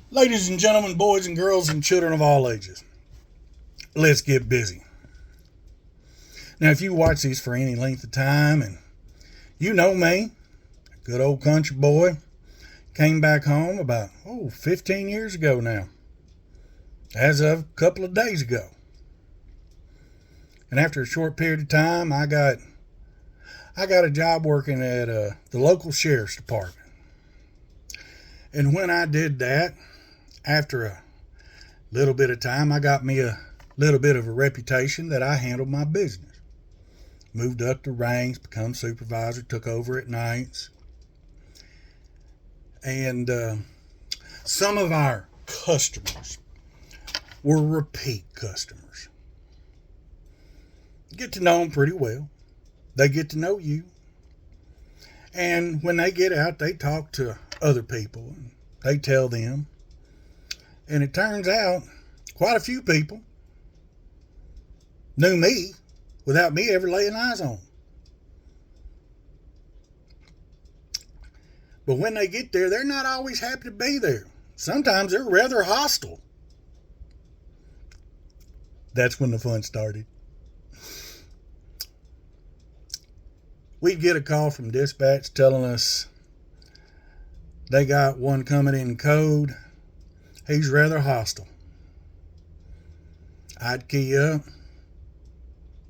Ladies and gentlemen, boys and girls, and children of all ages, let's get busy. Now, if you watch these for any length of time, and you know me, good old country boy, came back home about 15 years ago now, as of a couple of days ago. And after a short period of time, I got a job working at the local sheriff's department. And when I did that, after a little bit of time, I got me a little bit of a reputation that I handled my business. Moved up the ranks, become supervisor, took over at nights. And some of our customers were repeat customers. You get to know them pretty well. They get to know you. And when they get out, they talk to other people. And they tell them. And it turns out quite a few people knew me without me ever laying eyes on them. But when they get there, they're not always happy to be there. Sometimes they're rather hostile. That's when the fun started. We'd get a call from dispatch telling us they got one coming in code. He's rather hostile. I'd key up.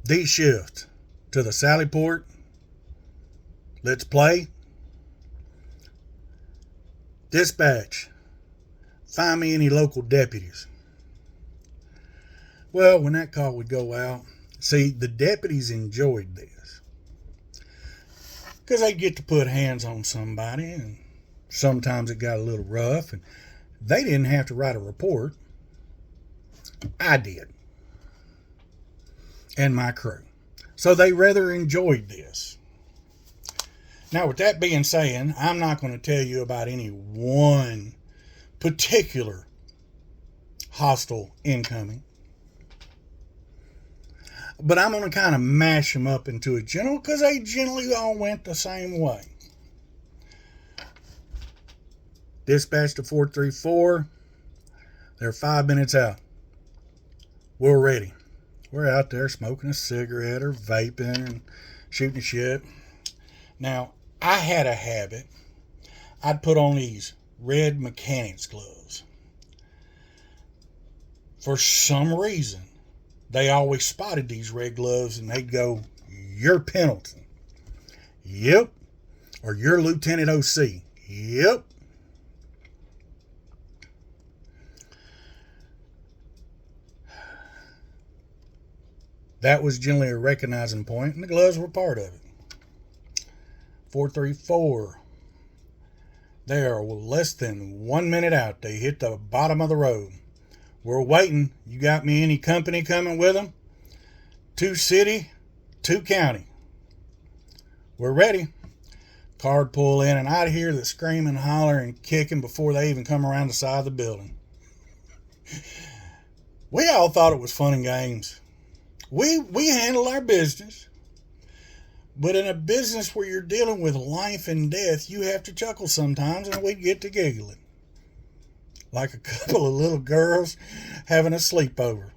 D shift to the Sally Port. Let's play. Dispatch, find me any local deputies. Well, when that call would go out, see, the deputies enjoyed this. Because they get to put hands on somebody, and sometimes it got a little rough, and they didn't have to write a report. I did. And my crew. So they rather enjoyed this. Now, with that being said, I'm not going to tell you about any one particular hostile incoming. But I'm going to kind of mash them up into a general because they generally all went the same way. Dispatch to 434. They're 5 minutes out. We're ready. We're out there smoking a cigarette or vaping and shooting shit. Now, I had a habit. I'd put on these red mechanics gloves. For some reason, they always spotted these red gloves and they'd go, "You're Pendleton." "Yep." Or "You're Lieutenant OC." "Yep." That was generally a recognizing point, and the gloves were part of it. 434. They are less than 1 minute out. They hit the bottom of the road. We're waiting. You got me any company coming with them? 2 city, 2 county. We're ready. Card pull in, and I'd hear the screaming, hollering, and kicking before they even come around the side of the building. We all thought it was fun and games. We handle our business. But in a business where you're dealing with life and death, you have to chuckle sometimes, and we'd get to giggling. Like a couple of little girls having a sleepover.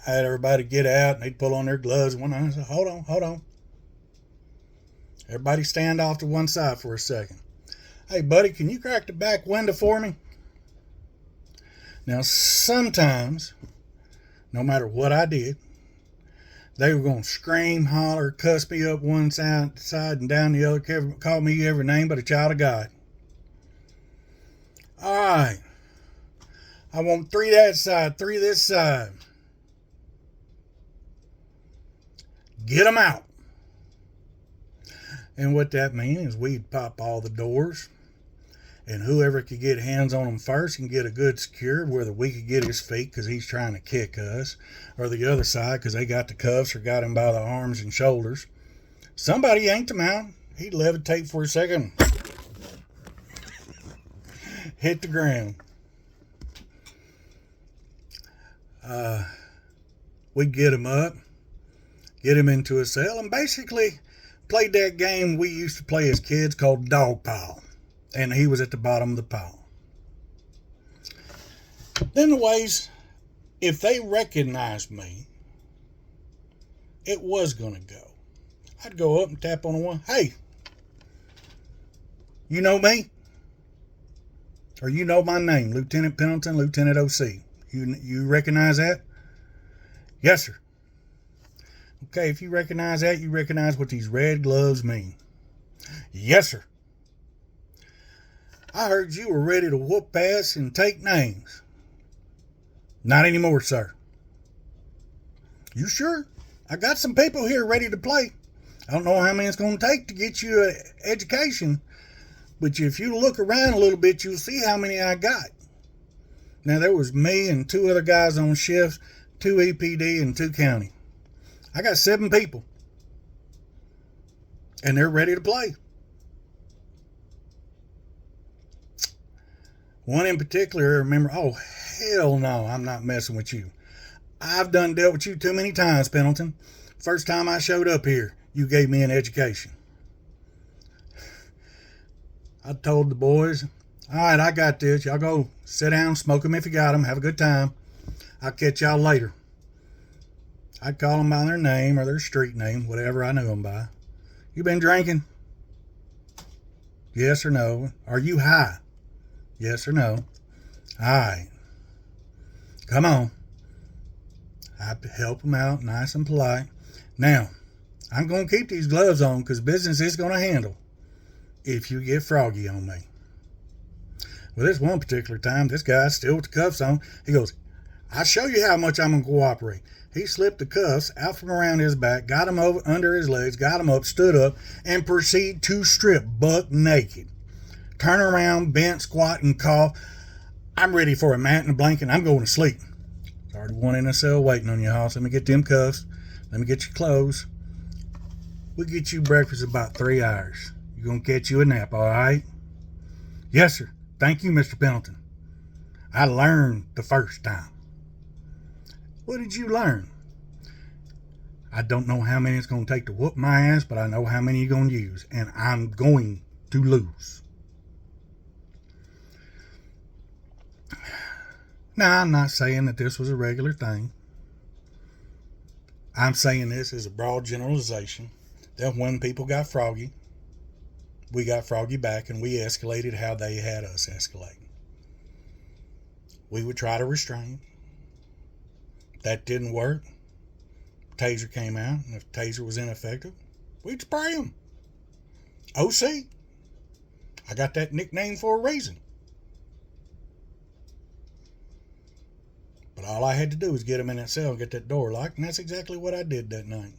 I had everybody get out, and they'd pull on their gloves. And I said, hold on. Everybody stand off to one side for a second. "Hey, buddy, can you crack the back window for me?" Now, sometimes, no matter what I did, they were going to scream, holler, cuss me up one side and down the other, call me every name but a child of God. "All right. I want 3 that side, 3 this side. Get them out." And what that means is we'd pop all the doors, and whoever could get hands on him first and get a good secure, whether we could get his feet because he's trying to kick us, or the other side because they got the cuffs or got him by the arms and shoulders. Somebody yanked him out. He'd levitate for a second, hit the ground. We'd get him up, get him into a cell, and basically played that game we used to play as kids called dog pile. And he was at the bottom of the pile. Then the ways, if they recognized me, it was going to go. I'd go up and tap on the one. Hey, you know me? Or you know my name, Lieutenant Pendleton, Lieutenant OC. You recognize that? Yes, sir. Okay, if you recognize that, you recognize what these red gloves mean. Yes, sir. I heard you were ready to whoop ass and take names. Not anymore, sir. You sure? I got some people here ready to play. I don't know how many it's going to take to get you an education, but if you look around a little bit, you'll see how many I got. Now, there was me and 2 other guys on shifts, 2 EPD and 2 county. I got 7 people, and they're ready to play. One in particular, I remember, oh, hell no, I'm not messing with you. I've done dealt with you too many times, Pendleton. First time I showed up here, you gave me an education. I told the boys, all right, I got this. Y'all go sit down, smoke them if you got them, have a good time. I'll catch y'all later. I'd call them by their name or their street name, whatever I knew them by. You been drinking? Yes or no? Are you high? Yes or no? All right. Come on. I help them out nice and polite. Now, I'm going to keep these gloves on because business is going to handle if you get froggy on me. Well, this one particular time, this guy's still with the cuffs on. He goes, I'll show you how much I'm going to cooperate. He slipped the cuffs out from around his back, got him over under his legs, got him up, stood up, and proceeded to strip buck naked. Turn around, bent, squat, and cough. I'm ready for a mat and a blanket. I'm going to sleep. There's already one in the cell waiting on you, Hoss. Let me get them cuffs. Let me get your clothes. We'll get you breakfast in about 3 hours. You're going to catch you a nap, all right? Yes, sir. Thank you, Mr. Pendleton. I learned the first time. What did you learn? I don't know how many it's going to take to whoop my ass, but I know how many you're going to use, and I'm going to lose. Now, I'm not saying that this was a regular thing. I'm saying this as a broad generalization, that when people got froggy, we got froggy back, and we escalated how they had us escalate. We would try to restrain. That didn't work. Taser came out, and if taser was ineffective, we'd spray him. OC. I got that nickname for a reason. But all I had to do was get him in that cell and get that door locked, and that's exactly what I did that night.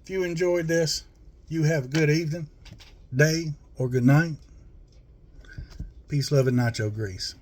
If you enjoyed this, you have a good evening, day, or good night. Peace, love, and nacho grease.